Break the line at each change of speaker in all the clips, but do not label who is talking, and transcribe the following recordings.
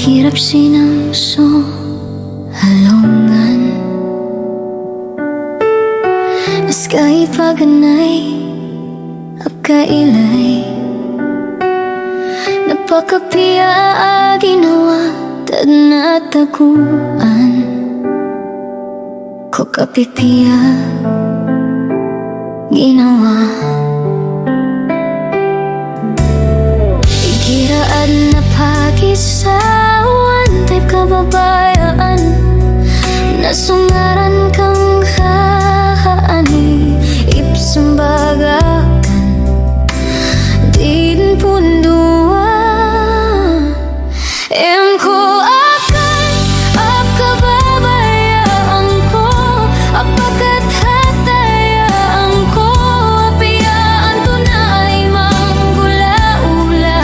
kirap sinangso halongan mas kay paganay apkailay napakapiya ginawa tad nataguan ko kapipiya ginawa igiraan na pagisawan type kababayaan nasungaran kang haani ipsambagakan din pundua em ko akan ap kababayaan ko apakat hatayaan ko apiyaan tunay manggula-ula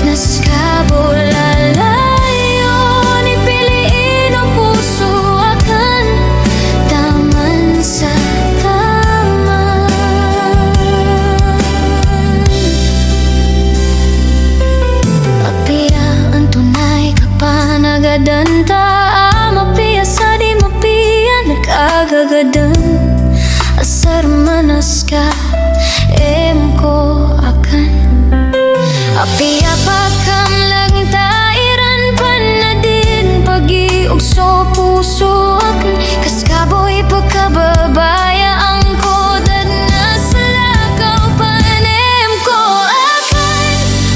naskabulalayon ipiliin ang puso akan taman sa taman apiyaan tunay kapanagadanta mapiya sa di mapiya nagagagadan asar manas ka em ko akan apiya pakam lang tairan panadin pag-iugso puso akan kaskaboy pagkababaya ang kodad na salakaw panem ko akan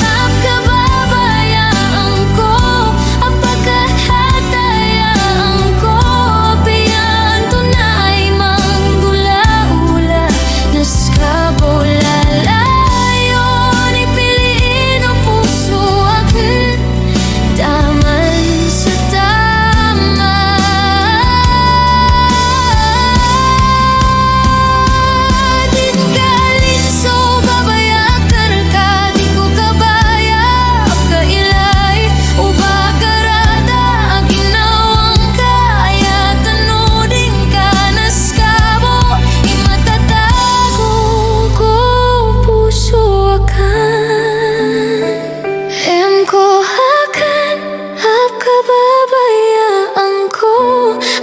apkababayaan ko apagkahatayaan ko apiyaan tunay manggula-ula naskabulalayon ipiliin ang puso akan taman sa tama din galit so babayakan ka di ko kabaya apkailay ubagarada aginawang kaya tanudin ka naskabo imatatago ko puso akan em ko akan apkababayaan ko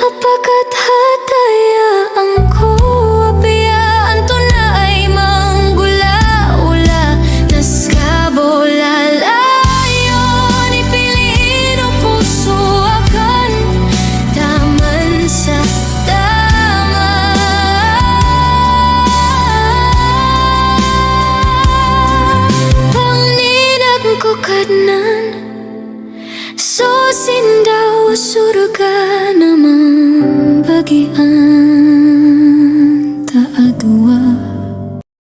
apakat hatayaan ko apiyaan tunay manggula-ula naskabulalayon ipiliin ang puso akan taman sa tama panginag ko kadnan susin daw surga namang bagian